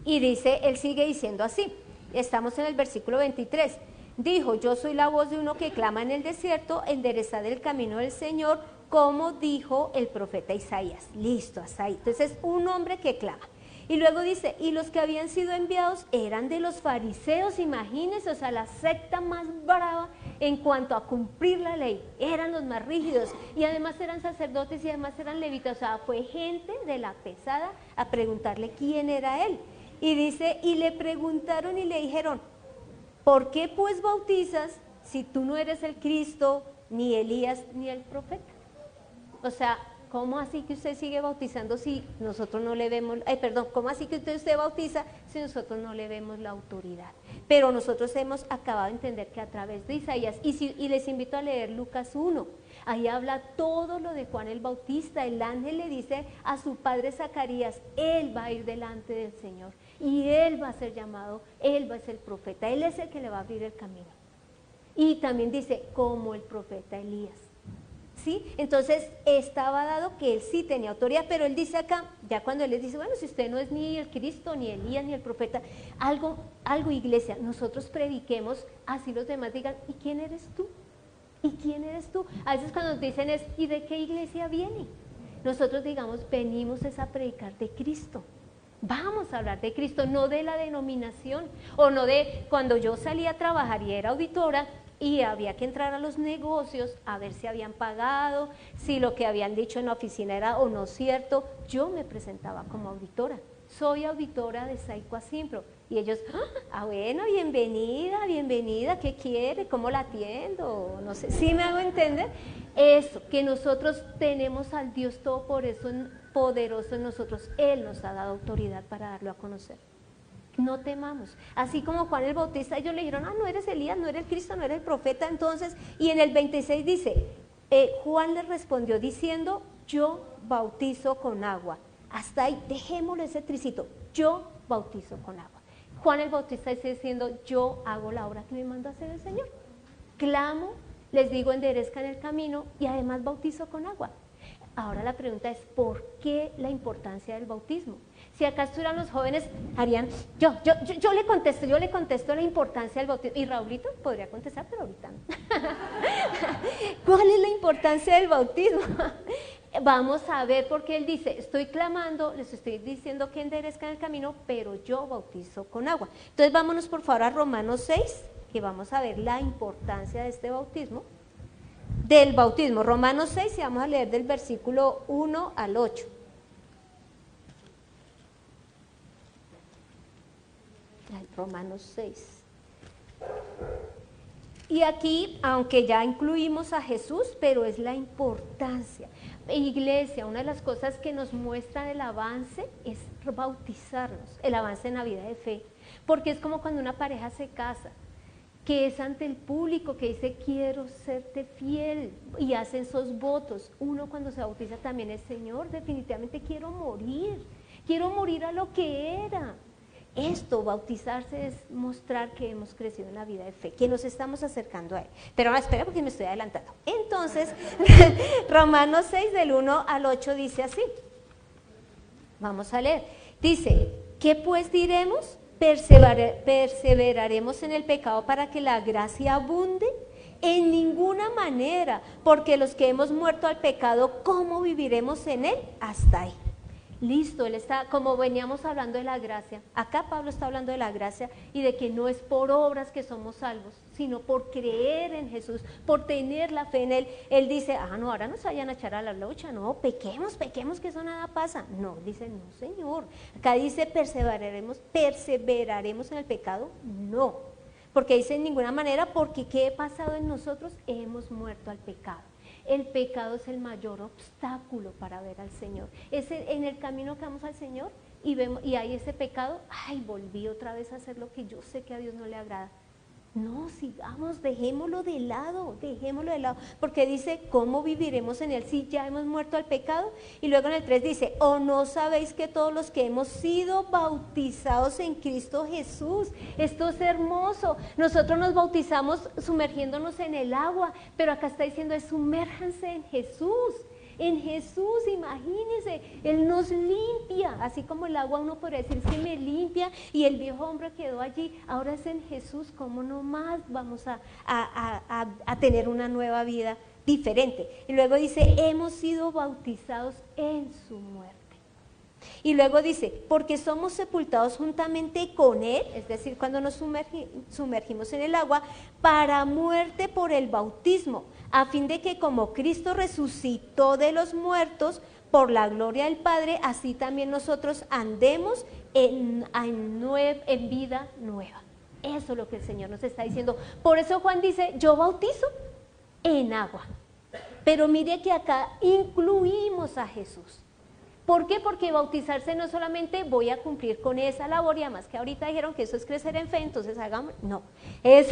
y dice, él sigue diciendo así, estamos en el versículo 23, dijo, yo soy la voz de uno que clama en el desierto, enderezad el camino del Señor, como dijo el profeta Isaías. Listo, hasta ahí. Entonces es un hombre que clama. Y luego dice, y los que habían sido enviados eran de los fariseos, imagínense, o sea, la secta más brava en cuanto a cumplir la ley, eran los más rígidos, y además eran sacerdotes y además eran levitas, o sea, fue gente de la pesada a preguntarle quién era él. Y dice, y le preguntaron y le dijeron, ¿por qué pues bautizas si tú no eres el Cristo, ni Elías, ni el profeta? O sea, ¿cómo así que usted sigue bautizando si nosotros no le vemos, ¿cómo así que usted bautiza si nosotros no le vemos la autoridad? Pero nosotros hemos acabado de entender que a través de Isaías, y les invito a leer Lucas 1, ahí habla todo lo de Juan el Bautista, el ángel le dice a su padre Zacarías, él va a ir delante del Señor, y él va a ser llamado, él va a ser el profeta, él es el que le va a abrir el camino. Y también dice, como el profeta Elías. ¿Sí? Entonces estaba dado que él sí tenía autoridad, pero él dice acá, ya cuando él les dice, bueno, si usted no es ni el Cristo, ni Elías, ni el profeta, algo iglesia, nosotros prediquemos, así los demás digan, ¿y quién eres tú? ¿Y quién eres tú? A veces cuando nos dicen es, ¿y de qué iglesia viene? Nosotros digamos, venimos es a predicar de Cristo. Vamos a hablar de Cristo, no de la denominación, o no de cuando yo salí a trabajar y era auditora, y había que entrar a los negocios a ver si habían pagado, si lo que habían dicho en la oficina era o no cierto. Yo me presentaba como auditora, soy auditora de Saico Asimpro, y ellos, bueno, bienvenida, ¿qué quiere? ¿Cómo la atiendo? No sé, ¿sí me hago entender? Eso, que nosotros tenemos al Dios Todopoderoso en nosotros, Él nos ha dado autoridad para darlo a conocer. No temamos, así como Juan el Bautista, ellos le dijeron, no eres Elías, no eres el Cristo, no eres el profeta, entonces, y en el 26 dice, Juan le respondió diciendo, yo bautizo con agua, hasta ahí, dejémosle ese tricito, yo bautizo con agua. Juan el Bautista está diciendo, yo hago la obra que me mandó a hacer el Señor, clamo, les digo, enderezcan el camino, y además bautizo con agua. Ahora la pregunta es, ¿por qué la importancia del bautismo? Si acá estuvieran los jóvenes, harían, yo le contesto la importancia del bautismo. Y Raulito podría contestar, pero ahorita no. ¿Cuál es la importancia del bautismo? Vamos a ver, porque él dice, estoy clamando, les estoy diciendo que enderezcan el camino, pero yo bautizo con agua. Entonces vámonos por favor a Romanos 6, que vamos a ver la importancia de este bautismo. Del bautismo, Romanos 6, y vamos a leer del versículo 1 al 8. Romanos 6. Y aquí, aunque ya incluimos a Jesús, pero es la importancia. Iglesia, una de las cosas que nos muestra el avance es bautizarnos, el avance en la vida de fe, porque es como cuando una pareja se casa, que es ante el público, que dice quiero serte fiel, y hacen esos votos. Uno cuando se bautiza también es, Señor, definitivamente quiero morir a lo que era, Esto, bautizarse, es mostrar que hemos crecido en la vida de fe, que nos estamos acercando a Él. Pero no, espera porque me estoy adelantando. Entonces, Romanos 6 del 1 al 8 dice así. Vamos a leer. Dice, ¿qué pues diremos? ¿Perseveraremos en el pecado para que la gracia abunde? En ninguna manera, porque los que hemos muerto al pecado, ¿cómo viviremos en él? Hasta ahí. Listo, él está, como veníamos hablando de la gracia, acá Pablo está hablando de la gracia y de que no es por obras que somos salvos, sino por creer en Jesús, por tener la fe en Él. Él dice, no, ahora nos vayan a echar a la lucha, no, pequemos, que eso nada pasa. No, dice, no Señor, acá dice perseveraremos en el pecado, no, porque dice en ninguna manera, porque ¿qué ha pasado en nosotros? Hemos muerto al pecado. El pecado es el mayor obstáculo para ver al Señor. En el camino que vamos al Señor y hay ese pecado, volví otra vez a hacer lo que yo sé que a Dios no le agrada. No, sigamos, dejémoslo de lado, porque dice, ¿cómo viviremos en él si ya hemos muerto al pecado? Y luego en el 3 dice, ¿o no sabéis que todos los que hemos sido bautizados en Cristo Jesús? Esto es hermoso, nosotros nos bautizamos sumergiéndonos en el agua, pero acá está diciendo, sumérjanse en Jesús. En Jesús, imagínense, Él nos limpia, así como el agua uno podría decir que me limpia y el viejo hombre quedó allí, ahora es en Jesús, ¿cómo no más vamos a tener una nueva vida diferente? Y luego dice, hemos sido bautizados en su muerte. Y luego dice, porque somos sepultados juntamente con Él, es decir, cuando nos sumergimos en el agua, para muerte por el bautismo, a fin de que como Cristo resucitó de los muertos por la gloria del Padre, así también nosotros andemos en vida nueva. Eso es lo que el Señor nos está diciendo. Por eso Juan dice, yo bautizo en agua. Pero mire que acá incluimos a Jesús. ¿Por qué? Porque bautizarse no solamente voy a cumplir con esa labor, y además que ahorita dijeron que eso es crecer en fe, entonces hagamos, no, es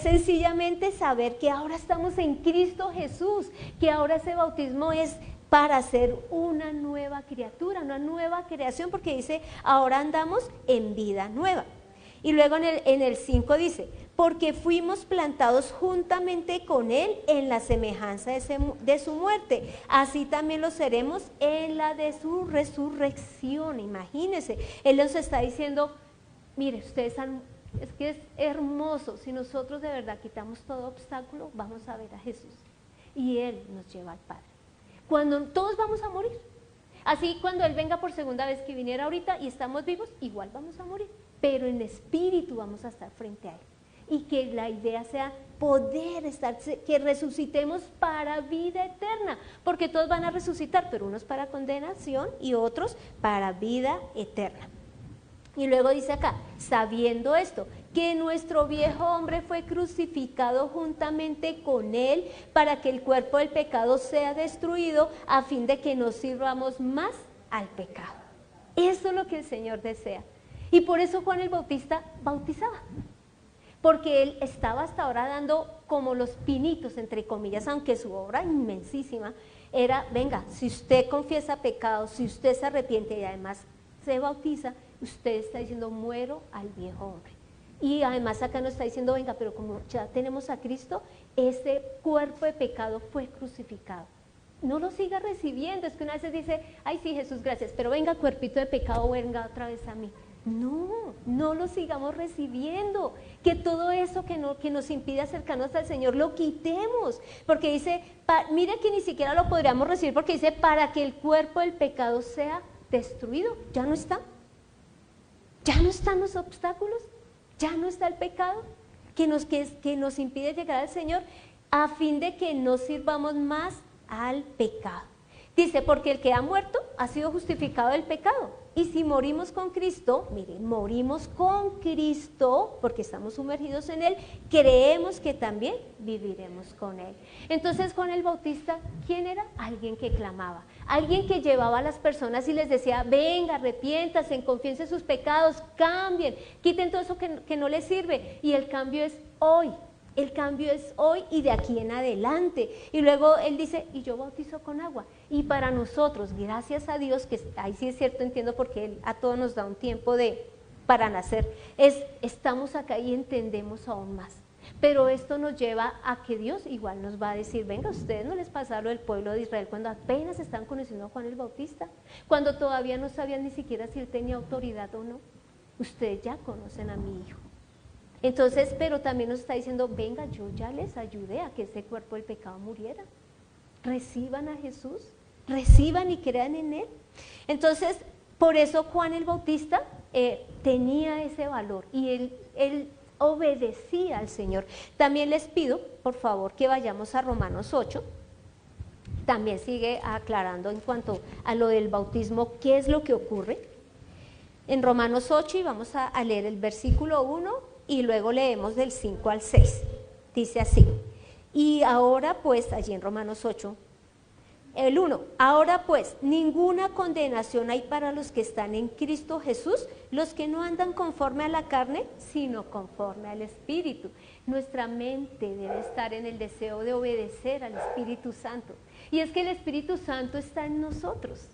sencillamente saber que ahora estamos en Cristo Jesús, que ahora ese bautismo es para ser una nueva criatura, una nueva creación, porque dice, ahora andamos en vida nueva. Y luego en el 5 dice, porque fuimos plantados juntamente con Él en la semejanza de su muerte, así también lo seremos en la de su resurrección. Imagínense, Él nos está diciendo, mire, es que es hermoso, si nosotros de verdad quitamos todo obstáculo, vamos a ver a Jesús, y Él nos lleva al Padre. Cuando todos vamos a morir, así cuando Él venga por segunda vez, que viniera ahorita y estamos vivos, igual vamos a morir, pero en espíritu vamos a estar frente a Él. Y que la idea sea poder estar, que resucitemos para vida eterna, porque todos van a resucitar, pero unos para condenación y otros para vida eterna. Y luego dice acá, sabiendo esto, que nuestro viejo hombre fue crucificado juntamente con Él para que el cuerpo del pecado sea destruido, a fin de que no sirvamos más al pecado. Eso es lo que el Señor desea. Y por eso Juan el Bautista bautizaba, porque él estaba hasta ahora dando como los pinitos, entre comillas, aunque su obra inmensísima era, venga, si usted confiesa pecados, si usted se arrepiente y además se bautiza, usted está diciendo, muero al viejo hombre. Y además acá nos está diciendo, venga, pero como ya tenemos a Cristo, ese cuerpo de pecado fue crucificado. No lo siga recibiendo, es que una vez dice, ay sí Jesús, gracias, pero venga cuerpito de pecado, venga otra vez a mí. No lo sigamos recibiendo, que todo eso que nos impide acercarnos al Señor lo quitemos, porque dice, mire que ni siquiera lo podríamos recibir, porque dice, para que el cuerpo del pecado sea destruido. Ya no están los obstáculos, ya no está el pecado que nos impide llegar al Señor, a fin de que no sirvamos más al pecado. Dice, porque el que ha muerto ha sido justificado del pecado. Y si morimos con Cristo, miren, morimos con Cristo, porque estamos sumergidos en Él, creemos que también viviremos con Él. Entonces Juan el Bautista, ¿quién era? Alguien que clamaba, alguien que llevaba a las personas y les decía, venga, arrepiéntanse, confiesen sus pecados, cambien, quiten todo eso que no les sirve. Y el cambio es hoy. El cambio es hoy y de aquí en adelante. Y luego él dice, y yo bautizo con agua. Y para nosotros, gracias a Dios, que ahí sí es cierto, entiendo porque Él a todos nos da un tiempo de para nacer. Estamos acá y entendemos aún más. Pero esto nos lleva a que Dios igual nos va a decir, venga, ustedes no les pasaron el pueblo de Israel cuando apenas estaban conociendo a Juan el Bautista, cuando todavía no sabían ni siquiera si él tenía autoridad o no. Ustedes ya conocen a mi hijo. Entonces, pero también nos está diciendo, venga, yo ya les ayudé a que ese cuerpo del pecado muriera. Reciban a Jesús, reciban y crean en él. Entonces, por eso Juan el Bautista tenía ese valor y él obedecía al Señor. También les pido, por favor, que vayamos a Romanos 8. También sigue aclarando en cuanto a lo del bautismo, qué es lo que ocurre. En Romanos 8, y vamos a leer el versículo 1 y luego leemos del 5 al 6. Dice así, y ahora pues, allí en Romanos 8, el 1, ahora pues, ninguna condenación hay para los que están en Cristo Jesús, los que no andan conforme a la carne, sino conforme al Espíritu. Nuestra mente debe estar en el deseo de obedecer al Espíritu Santo. Y es que el Espíritu Santo está en nosotros.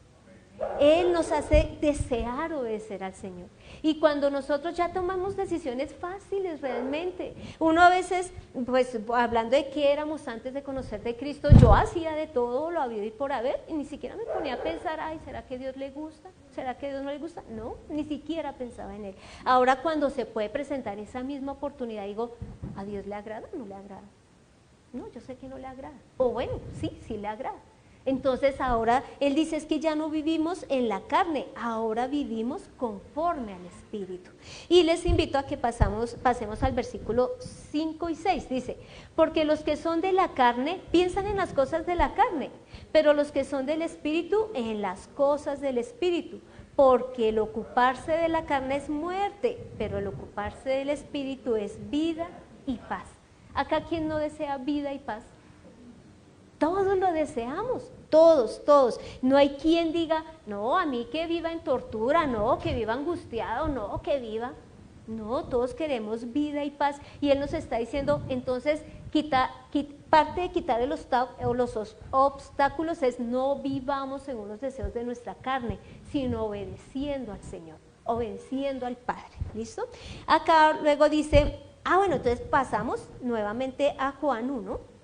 Él nos hace desear obedecer al Señor. Y cuando nosotros ya tomamos decisiones fáciles realmente, uno a veces, pues hablando de qué éramos antes de conocer de Cristo, yo hacía de todo lo habido y por haber, y ni siquiera me ponía a pensar, ay, ¿será que Dios le gusta? ¿Será que Dios no le gusta? No, ni siquiera pensaba en él. Ahora cuando se puede presentar esa misma oportunidad, digo, ¿a Dios le agrada o no le agrada? No, yo sé que no le agrada. O bueno, sí le agrada. Entonces ahora él dice es que ya no vivimos en la carne, ahora vivimos conforme al Espíritu. Y les invito a que pasemos al versículo 5 y 6, dice, porque los que son de la carne piensan en las cosas de la carne, pero los que son del Espíritu en las cosas del Espíritu, porque el ocuparse de la carne es muerte, pero el ocuparse del Espíritu es vida y paz. Acá, ¿quién no desea vida y paz? Todos lo deseamos, todos. No hay quien diga, no, a mí que viva en tortura, no, que viva angustiado, no, que viva. No, todos queremos vida y paz. Y Él nos está diciendo, entonces, parte de quitar los obstáculos es no vivamos según los deseos de nuestra carne, sino obedeciendo al Señor, obedeciendo al Padre. ¿Listo? Acá luego dice, bueno, entonces pasamos nuevamente a Juan 1.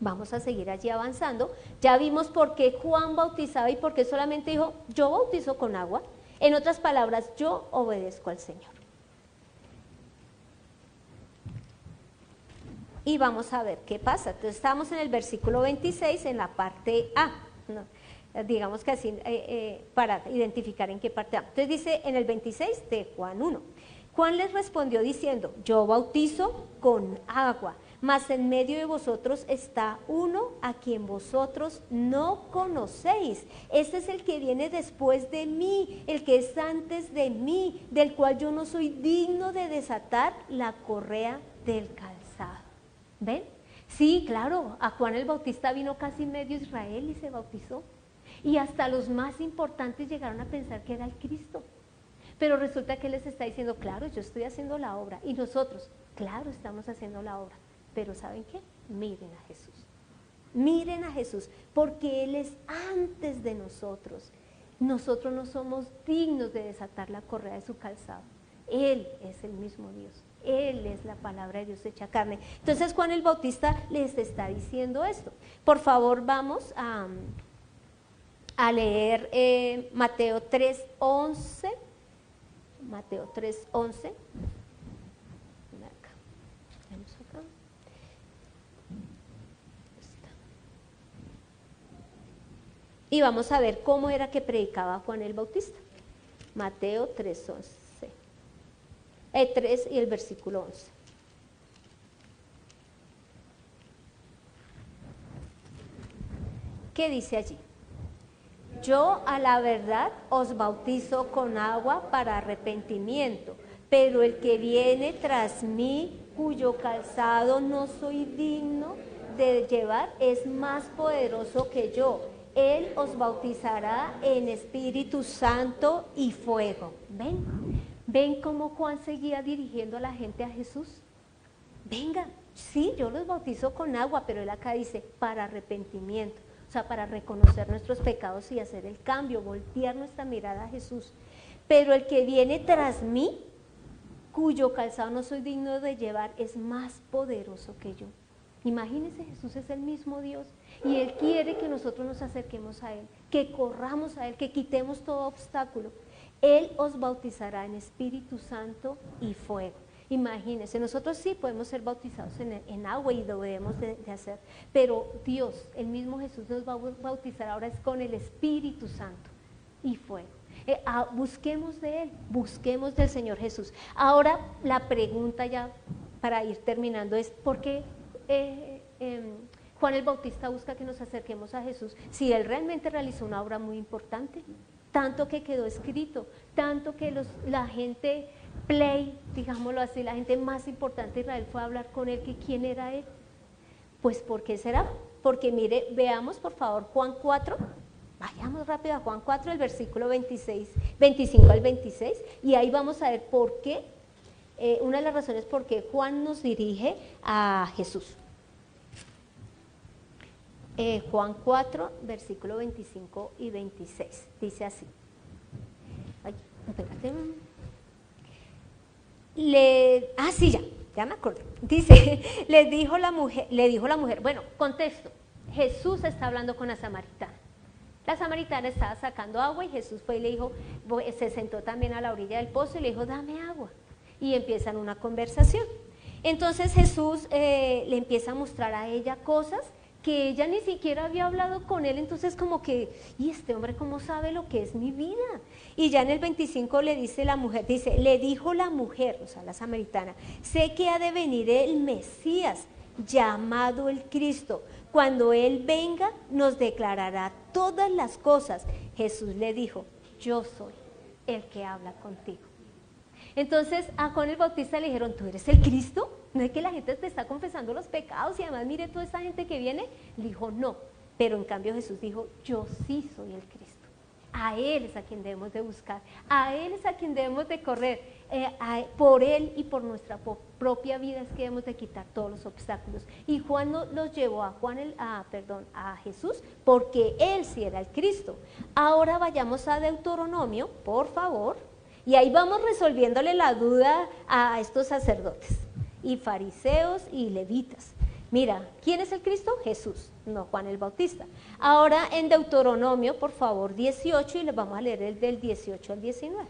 Vamos a seguir allí avanzando. Ya vimos por qué Juan bautizaba y por qué solamente dijo, yo bautizo con agua. En otras palabras, yo obedezco al Señor. Y vamos a ver qué pasa. Entonces estamos en el versículo 26, en la parte A. No, digamos que así, para identificar en qué parte A. Entonces dice en el 26 de Juan 1. Juan les respondió diciendo, yo bautizo con agua, mas en medio de vosotros está uno a quien vosotros no conocéis. Este es el que viene después de mí, el que es antes de mí, del cual yo no soy digno de desatar la correa del calzado. ¿Ven? Sí, claro, a Juan el Bautista vino casi medio Israel y se bautizó. Y hasta los más importantes llegaron a pensar que era el Cristo. Pero resulta que Él les está diciendo, claro, yo estoy haciendo la obra. Y nosotros, claro, estamos haciendo la obra. Pero ¿saben qué? Miren a Jesús. Miren a Jesús, porque Él es antes de nosotros. Nosotros no somos dignos de desatar la correa de su calzado. Él es el mismo Dios. Él es la palabra de Dios hecha carne. Entonces Juan el Bautista les está diciendo esto. Por favor, vamos a leer Mateo 3:11. Mateo 3:11. Y vamos a ver cómo era que predicaba Juan el Bautista. Mateo 3:11. 3 y el versículo 11. ¿Qué dice allí? Yo a la verdad os bautizo con agua para arrepentimiento, pero el que viene tras mí, cuyo calzado no soy digno de llevar, es más poderoso que yo. Él os bautizará en Espíritu Santo y fuego. ¿Ven? ¿Ven cómo Juan seguía dirigiendo a la gente a Jesús? Venga, sí, yo los bautizo con agua, pero él acá dice, para arrepentimiento. O sea, para reconocer nuestros pecados y hacer el cambio, voltear nuestra mirada a Jesús. pero el que viene tras mí, cuyo calzado no soy digno de llevar, es más poderoso que yo. Imagínense, Jesús es el mismo Dios y Él quiere que nosotros nos acerquemos a Él, que corramos a Él, que quitemos todo obstáculo. Él os bautizará en Espíritu Santo y fuego. Imagínense, nosotros sí podemos ser bautizados en agua y lo debemos de hacer, pero Dios, el mismo Jesús nos va a bautizar ahora es con el Espíritu Santo y fuego. Busquemos de Él, busquemos del Señor Jesús. Ahora la pregunta ya para ir terminando es, ¿por qué Juan el Bautista busca que nos acerquemos a Jesús si Él realmente realizó una obra muy importante? Tanto que quedó escrito, tanto que la gente digámoslo así, la gente más importante de Israel fue a hablar con Él, que quién era Él. Pues ¿por qué será? Porque mire, veamos por favor Juan 4. Vayamos rápido a Juan 4, el versículo 25 al 26, y ahí vamos a ver por qué, una de las razones por qué Juan nos dirige a Jesús. Juan 4, versículo 25 y 26, dice así. Ay, espérate. Sí, ya me acordé. Dice, le dijo la mujer, bueno, contexto, Jesús está hablando con la samaritana. La samaritana estaba sacando agua y Jesús fue y le dijo, se sentó también a la orilla del pozo y le dijo, dame agua. Y empiezan una conversación. Entonces Jesús le empieza a mostrar a ella cosas que ella ni siquiera había hablado con él, entonces como que, ¿y este hombre cómo sabe lo que es mi vida? Y ya en el 25 le dice la mujer, le dijo la mujer, o sea la samaritana, sé que ha de venir el Mesías, llamado el Cristo. Cuando Él venga, nos declarará todas las cosas. Jesús le dijo, yo soy el que habla contigo. Entonces a Juan el Bautista le dijeron, ¿tú eres el Cristo? ¿No es que la gente te está confesando los pecados y además mire toda esta gente que viene? Le dijo, no, pero en cambio Jesús dijo, yo sí soy el Cristo. A Él es a quien debemos de buscar, a Él es a quien debemos de correr, por Él y por nuestra propia vida es que debemos de quitar todos los obstáculos. Y Juan los llevó a Jesús porque Él sí era el Cristo. Ahora vayamos a Deuteronomio, por favor, y ahí vamos resolviéndole la duda a estos sacerdotes y fariseos y levitas. Mira, ¿quién es el Cristo? Jesús, no Juan el Bautista. Ahora en Deuteronomio, por favor, 18, y les vamos a leer el del 18 al 19.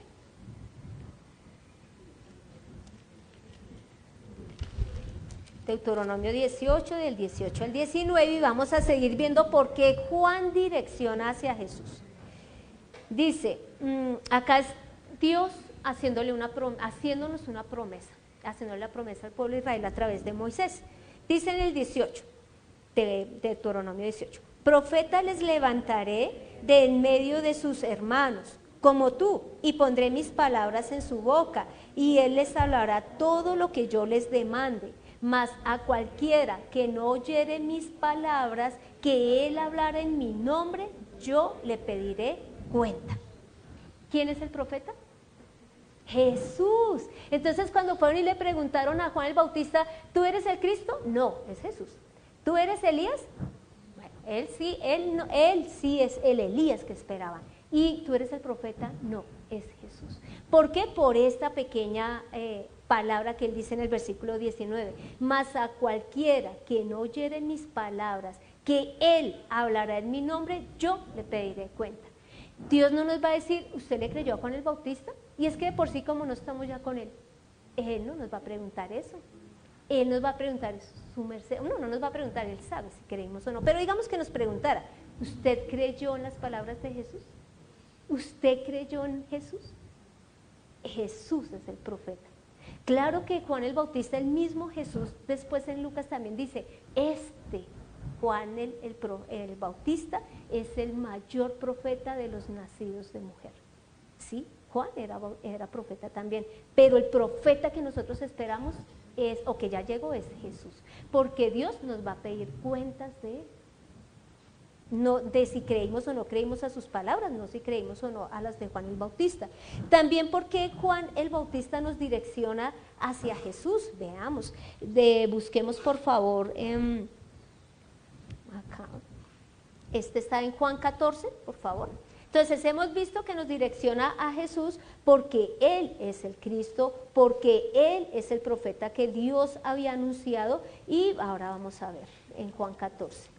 Deuteronomio 18, del 18 al 19, y vamos a seguir viendo por qué Juan direcciona hacia Jesús. Dice, acá es Dios haciéndonos una promesa, haciéndole la promesa al pueblo de Israel a través de Moisés. Dice en el 18, de Deuteronomio 18, profeta les levantaré de en medio de sus hermanos, como tú, y pondré mis palabras en su boca, y él les hablará todo lo que yo les demande. Mas a cualquiera que no oyere mis palabras, que él hablara en mi nombre, yo le pediré cuenta. ¿Quién es el profeta? Jesús. Entonces cuando fueron y le preguntaron a Juan el Bautista, ¿tú eres el Cristo? No, es Jesús. ¿Tú eres Elías? Bueno, él sí es el Elías que esperaban. ¿Y tú eres el profeta? No, es Jesús. ¿Por qué? Por esta pequeña palabra que él dice en el versículo 19, mas a cualquiera que no oyere mis palabras, que él hablará en mi nombre, yo le pediré cuenta. Dios no nos va a decir, ¿usted le creyó a Juan el Bautista? Y es que de por sí como no estamos ya con él, él no nos va a preguntar eso. Él nos va a preguntar su merced, no nos va a preguntar, él sabe si creímos o no, pero digamos que nos preguntara, ¿usted creyó en las palabras de Jesús? ¿Usted creyó en Jesús? Jesús es el profeta. Claro que Juan el Bautista, el mismo Jesús, después en Lucas también dice, Juan el Bautista es el mayor profeta de los nacidos de mujer. Sí, Juan era profeta también, pero el profeta que nosotros esperamos o que ya llegó es Jesús, porque Dios nos va a pedir cuentas de él. No de si creímos o no creímos a sus palabras, no si creímos o no a las de Juan el Bautista. También porque Juan el Bautista nos direcciona hacia Jesús. Veamos, busquemos por favor, acá, está en Juan 14, por favor. Entonces hemos visto que nos direcciona a Jesús porque Él es el Cristo, porque Él es el profeta que Dios había anunciado, y ahora vamos a ver en Juan 14.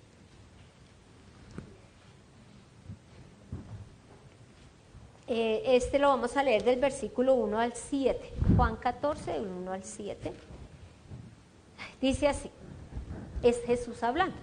Lo vamos a leer del versículo 1 al 7, Juan 14, del 1 al 7. Dice así, es Jesús hablando.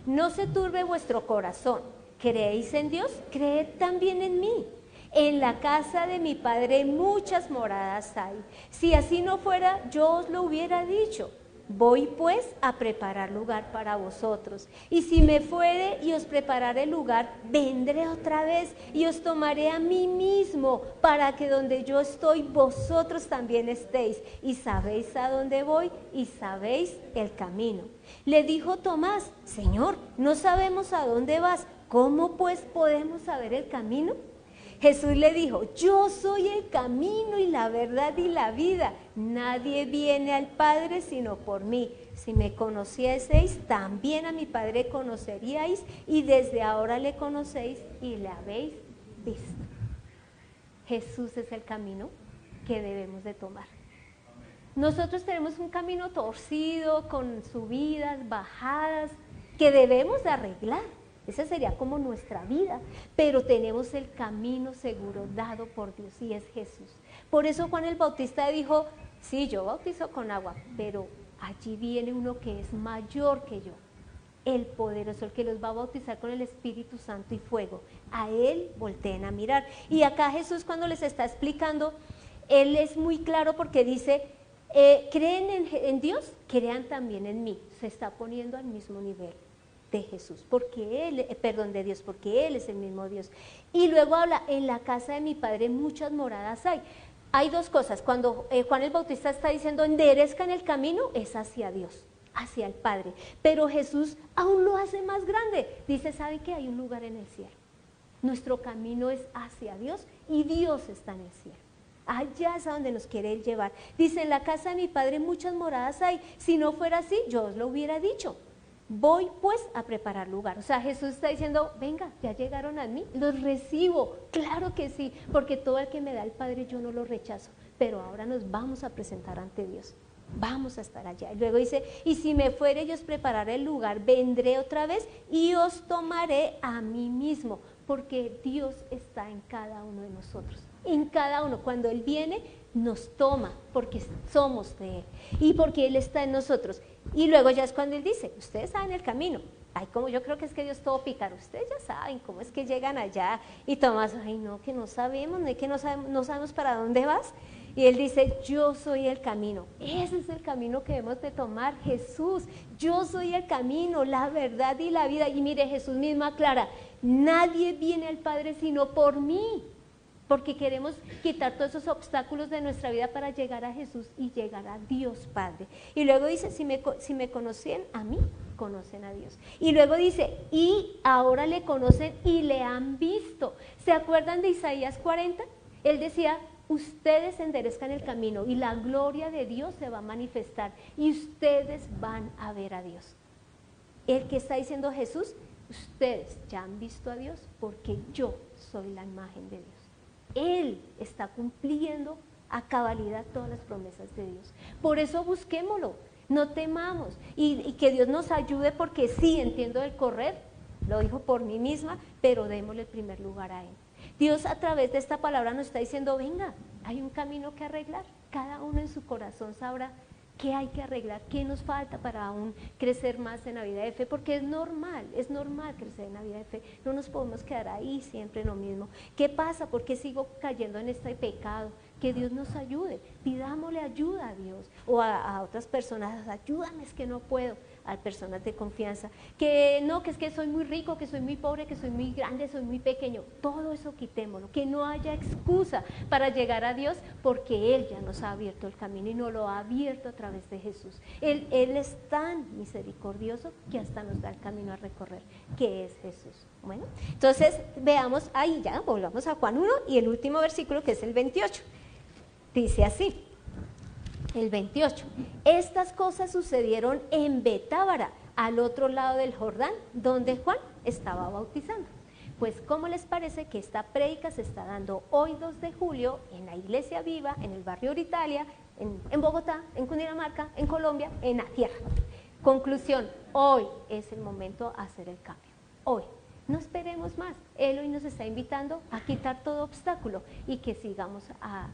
No se turbe vuestro corazón. ¿Creéis en Dios? Creed también en mí. En la casa de mi Padre muchas moradas hay. Si así no fuera, yo os lo hubiera dicho. Voy pues a preparar lugar para vosotros. Y si me fuere y os prepararé lugar, vendré otra vez y os tomaré a mí mismo, para que donde yo estoy, vosotros también estéis. Y sabéis a dónde voy y sabéis el camino. Le dijo Tomás, Señor, no sabemos a dónde vas. ¿Cómo pues podemos saber el camino? Jesús le dijo, yo soy el camino y la verdad y la vida. Nadie viene al Padre sino por mí. Si me conocieseis, también a mi Padre conoceríais, y desde ahora le conocéis y le habéis visto. Jesús es el camino que debemos de tomar. Nosotros tenemos un camino torcido, con subidas, bajadas, que debemos de arreglar. Esa sería como nuestra vida, pero tenemos el camino seguro dado por Dios, y es Jesús. Por eso Juan el Bautista dijo, sí, yo bautizo con agua, pero allí viene uno que es mayor que yo, el poderoso, el que los va a bautizar con el Espíritu Santo y fuego. A Él volteen a mirar. Y acá Jesús, cuando les está explicando, Él es muy claro porque dice, creen en Dios, crean también en mí. Se está poniendo al mismo nivel de Jesús, porque Él, de Dios, porque Él es el mismo Dios. Y luego habla, en la casa de mi Padre muchas moradas hay. Hay dos cosas, cuando Juan el Bautista está diciendo enderezcan el camino, es hacia Dios, hacia el Padre, pero Jesús aún lo hace más grande, dice, ¿saben que hay un lugar en el cielo? Nuestro camino es hacia Dios y Dios está en el cielo. Allá es a donde nos quiere Él llevar. Dice, en la casa de mi Padre muchas moradas hay, si no fuera así, yo os lo hubiera dicho. Voy pues a preparar lugar. O sea, Jesús está diciendo, venga, ya llegaron a mí, los recibo, claro que sí, porque todo el que me da el Padre yo no lo rechazo, pero ahora nos vamos a presentar ante Dios, vamos a estar allá. Y luego dice, y si me fuere y os prepararé el lugar, vendré otra vez y os tomaré a mí mismo, porque Dios está en cada uno de nosotros, en cada uno. Cuando Él viene, nos toma, porque somos de Él y porque Él está en nosotros. Y luego ya es cuando Él dice, ustedes saben el camino. Ay, como yo creo que es que Dios todo pícaro, ustedes ya saben cómo es que llegan allá. Y Tomás, ay no, que no sabemos, no sabemos para dónde vas. Y Él dice, yo soy el camino. Ese es el camino que debemos de tomar, Jesús. Yo soy el camino, la verdad y la vida. Y mire, Jesús mismo aclara, nadie viene al Padre sino por mí. Porque queremos quitar todos esos obstáculos de nuestra vida para llegar a Jesús y llegar a Dios Padre. Y luego dice, si me conocen a mí, conocen a Dios. Y luego dice, y ahora le conocen y le han visto. ¿Se acuerdan de Isaías 40? Él decía, ustedes enderezcan el camino y la gloria de Dios se va a manifestar y ustedes van a ver a Dios. El que está diciendo Jesús, ustedes ya han visto a Dios porque yo soy la imagen de Dios. Él está cumpliendo a cabalidad todas las promesas de Dios. Por eso busquémoslo, no temamos y que Dios nos ayude, porque sí, entiendo el correr, lo dijo por mí misma, pero démosle el primer lugar a Él. Dios a través de esta palabra nos está diciendo, venga, hay un camino que arreglar, cada uno en su corazón sabrá qué hay que arreglar, qué nos falta para aún crecer más en la vida de fe, porque es normal crecer en la vida de fe, no nos podemos quedar ahí siempre en lo mismo. ¿Qué pasa? ¿Por qué sigo cayendo en este pecado? Que Dios nos ayude, pidámosle ayuda a Dios o a otras personas, ayúdame, es que no puedo, a personas de confianza, que no, que es que soy muy rico, que soy muy pobre, que soy muy grande, soy muy pequeño, todo eso quitémoslo, que no haya excusa para llegar a Dios, porque Él ya nos ha abierto el camino y nos lo ha abierto a través de Jesús. Él es tan misericordioso que hasta nos da el camino a recorrer, que es Jesús. Bueno, entonces veamos ahí ya, volvamos a Juan 1 y el último versículo, que es el 28, dice así. El 28, estas cosas sucedieron en Betábara, al otro lado del Jordán, donde Juan estaba bautizando. Pues, ¿cómo les parece que esta prédica se está dando hoy 2 de julio en la Iglesia Viva, en el barrio Oritalia, en Bogotá, en Cundinamarca, en Colombia, en la tierra? Conclusión, hoy es el momento de hacer el cambio, hoy. No esperemos más, Él hoy nos está invitando a quitar todo obstáculo y que sigamos a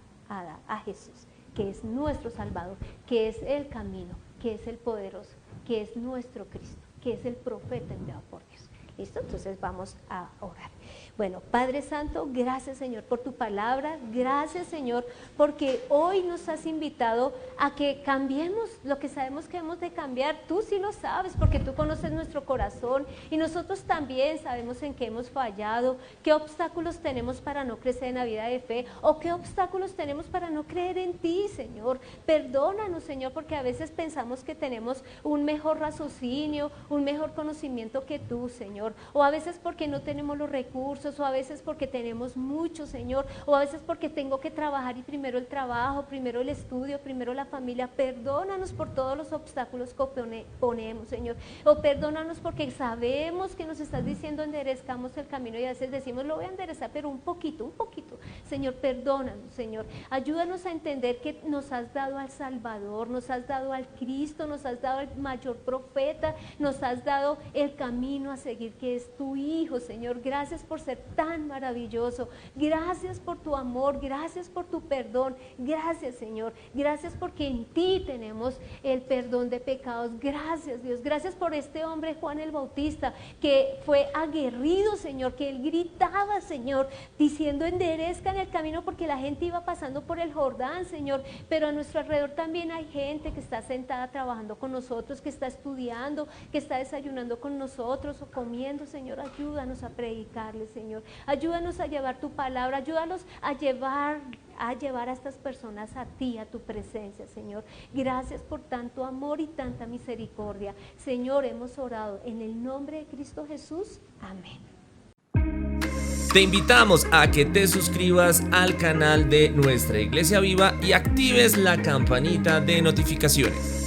Jesús, que es nuestro Salvador, que es el camino, que es el poderoso, que es nuestro Cristo, que es el profeta enviado por Dios. ¿Listo? Entonces vamos a orar. Bueno, Padre Santo, gracias Señor por tu palabra, gracias Señor porque hoy nos has invitado a que cambiemos lo que sabemos que hemos de cambiar. Tú sí lo sabes porque tú conoces nuestro corazón y nosotros también sabemos en qué hemos fallado, qué obstáculos tenemos para no crecer en la vida de fe o qué obstáculos tenemos para no creer en ti, Señor. Perdónanos, Señor, porque a veces pensamos que tenemos un mejor raciocinio, un mejor conocimiento que tú, Señor, o a veces porque no tenemos los recursos, o a veces porque tenemos mucho, Señor, o a veces porque tengo que trabajar y primero el trabajo, primero el estudio, primero la familia. Perdónanos por todos los obstáculos que ponemos, Señor, o perdónanos porque sabemos que nos estás diciendo enderezcamos el camino y a veces decimos lo voy a enderezar, pero un poquito, Señor, perdónanos, Señor, ayúdanos a entender que nos has dado al Salvador, nos has dado al Cristo, nos has dado al mayor profeta, nos has dado el camino a seguir que es tu Hijo, Señor. Gracias por ser tan maravilloso, gracias por tu amor, gracias por tu perdón, gracias Señor, gracias porque en ti tenemos el perdón de pecados. Gracias Dios, gracias por este hombre Juan el Bautista que fue aguerrido, Señor, que él gritaba, Señor, diciendo enderezcan el camino porque la gente iba pasando por el Jordán, Señor, pero a nuestro alrededor también hay gente que está sentada trabajando con nosotros, que está estudiando, que está desayunando con nosotros o comiendo. Señor, ayúdanos a predicarle, Señor, ayúdanos a llevar tu palabra, ayúdanos a llevar a estas personas a ti, a tu presencia, Señor. Gracias por tanto amor y tanta misericordia, Señor. Hemos orado en el nombre de Cristo Jesús, amén. Te invitamos a que te suscribas al canal de Nuestra Iglesia Viva y actives la campanita de notificaciones.